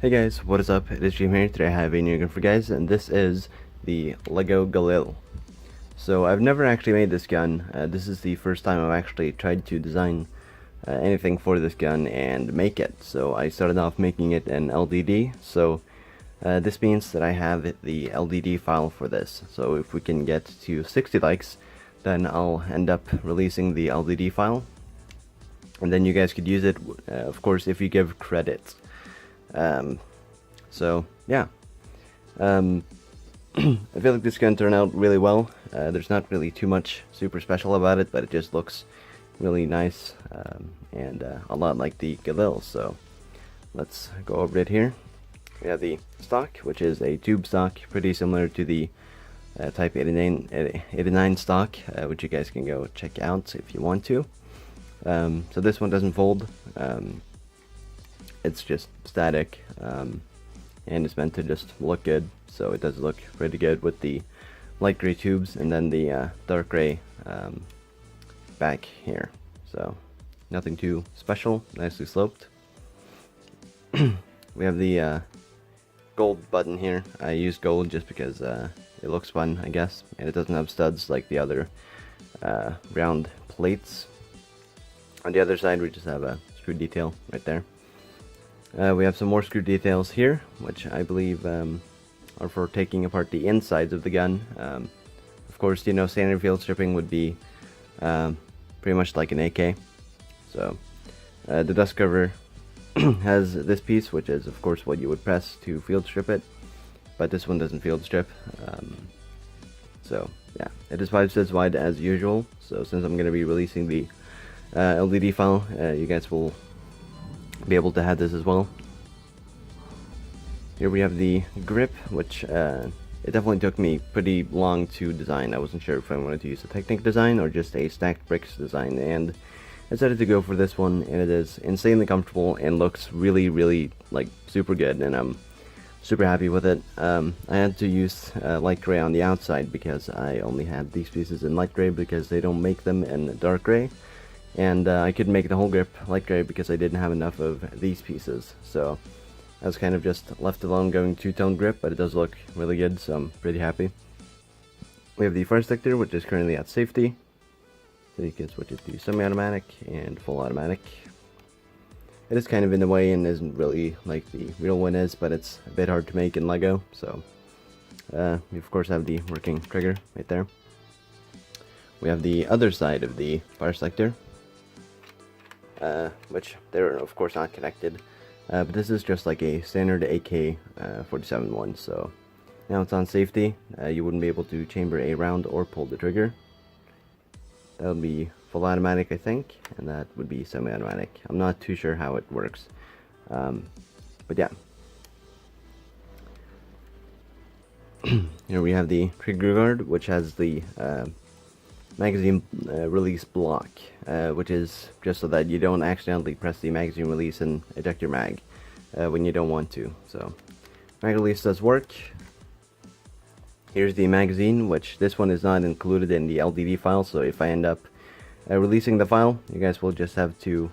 Hey guys, what is up? It is Jim here. Today I have a new gun for guys, and this is the Lego Galil. So I've never actually made this gun. This is the first time I've actually tried to design anything for this gun and make it. So I started off making it in LDD. So this means that I have the LDD file for this. So if we can get to 60 likes, then I'll end up releasing the LDD file, and then you guys could use it, of course, if you give credit. So yeah, I feel like this gun turned out really well. There's not really too much super special about it, but it just looks really nice, and a lot like the Galil. So let's go over it here. We have the stock, which is a tube stock, pretty similar to the Type 89 stock, which you guys can go check out if you want to. So this one doesn't fold. It's just static, and it's meant to just look good, so it does look pretty good with the light gray tubes and then the dark gray back here. So nothing too special, nicely sloped. We have the gold button here. I use gold just because it looks fun, I guess, and it doesn't have studs like the other round plates. On the other side we just have a screw detail right there. We have some more screw details here, which I believe are for taking apart the insides of the gun. Of course, you know, standard field stripping would be pretty much like an AK. So the dust cover has this piece, which is of course what you would press to field strip it, but this one doesn't field strip. So yeah, it is 5 studs wide as usual. So since I'm going to be releasing the LDD file, you guys will be able to have this as well. Here we have the grip, which it definitely took me pretty long to design. I wasn't sure if I wanted to use a Technic design or just a stacked bricks design, and I decided to go for this one, and it is insanely comfortable and looks really like super good, and I'm super happy with it. I had to use light gray on the outside because I only had these pieces in light gray because they don't make them in dark gray. And I couldn't make the whole grip light gray because I didn't have enough of these pieces, so I was kind of just left alone going two-tone grip, but it does look really good, so I'm pretty happy. We have the fire selector, which is currently at safety, so you can switch it to semi-automatic and full automatic. It is kind of in the way and isn't really like the real one is, but it's a bit hard to make in Lego, so we of course have the working trigger right there. We have the other side of the fire selector, which they're of course not connected, but this is just like a standard AK-47 one. So now it's on safety. You wouldn't be able to chamber a round or pull the trigger. That would be full automatic, I think, and that would be semi-automatic. I'm not too sure how it works, but yeah. Here we have the trigger guard, which has the magazine release block, which is just so that you don't accidentally press the magazine release and eject your mag when you don't want to. So mag release does work. Here's the magazine, which this one is not included in the LDD file, so if I end up releasing the file, you guys will just have to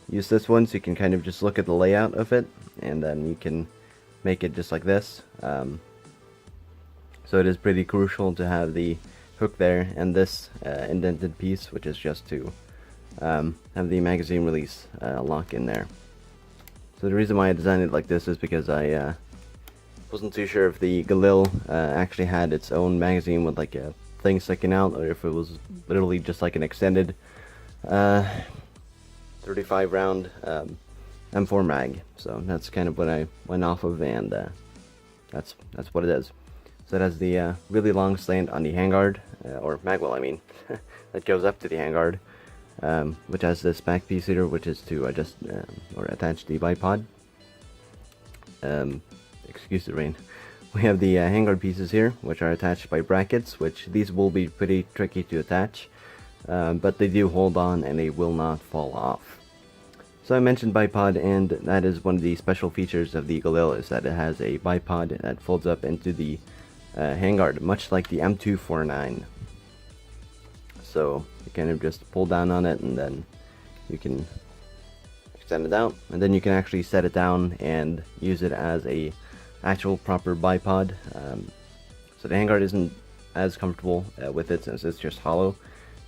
use this one, so you can kind of just look at the layout of it, and then you can make it just like this. So it is pretty crucial to have the hook there and this indented piece, which is just to have the magazine release lock in there. So the reason why I designed it like this is because I wasn't too sure if the Galil actually had its own magazine with like a thing sticking out, or if it was literally just like an extended 35 round M4 mag. So that's kind of what I went off of, and that's what it is. So it has the really long slant on the handguard, or magwell I mean, that goes up to the handguard, which has this back piece here, which is to adjust or attach the bipod. Excuse the rain. We have the handguard pieces here, which are attached by brackets, which these will be pretty tricky to attach, but they do hold on and they will not fall off. So I mentioned bipod, and that is one of the special features of the Galil, is that it has a bipod that folds up into the handguard, much like the M249. So you kind of just pull down on it, and then you can extend it out, and then you can actually set it down and use it as a actual proper bipod. So the handguard isn't as comfortable with it since it's just hollow,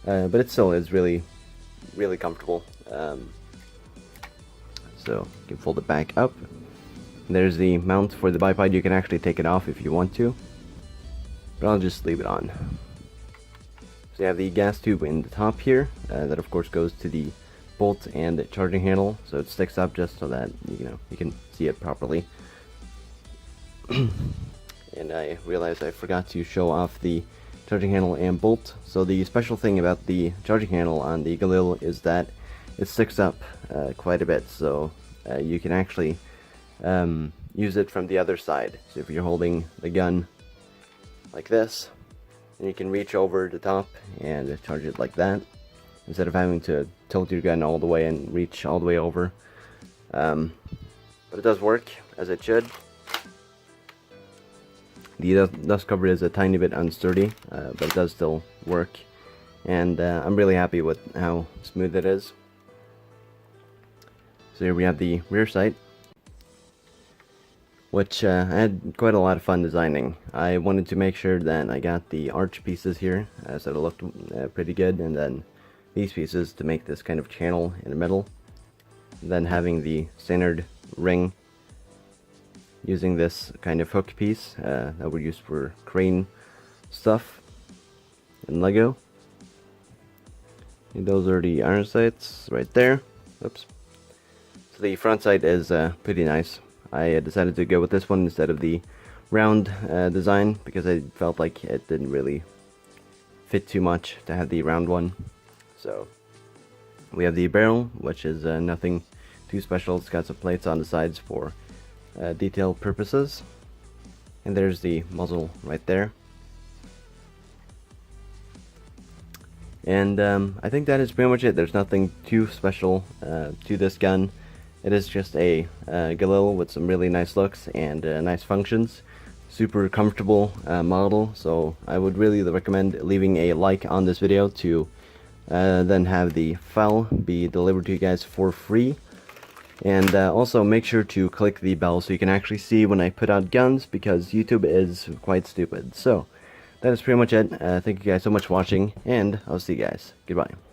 but it still is really comfortable. So you can fold it back up. There's the mount for the bipod. You can actually take it off if you want to, but I'll just leave it on. So you have the gas tube in the top here, that of course goes to the bolt and charging handle, so it sticks up just so that you can see it properly. And I realized I forgot to show off the charging handle and bolt. So the special thing about the charging handle on the Galil is that it sticks up quite a bit, so you can actually use it from the other side. So if you're holding the gun like this, and you can reach over the top and charge it like that, instead of having to tilt your gun all the way and reach all the way over. But it does work as it should. The dust cover is a tiny bit unsturdy, but it does still work, and I'm really happy with how smooth it is. So here we have the rear sight, which I had quite a lot of fun designing. I wanted to make sure that I got the arch pieces here, so it looked pretty good, and then these pieces to make this kind of channel in the middle, and then having the standard ring using this kind of hook piece that we use for crane stuff and Lego. And those are the iron sights right there. Oops. So the front sight is pretty nice. I decided to go with this one instead of the round design because I felt like it didn't really fit too much to have the round one. So we have the barrel, which is nothing too special. It's got some plates on the sides for detail purposes, and there's the muzzle right there. And I think that is pretty much it. There's nothing too special to this gun. It is just a Galil with some really nice looks and nice functions. Super comfortable model, so I would really recommend leaving a like on this video to then have the file be delivered to you guys for free. And also make sure to click the bell so you can actually see when I put out guns, because YouTube is quite stupid. So that is pretty much it. Thank you guys so much for watching, and I'll see you guys. Goodbye.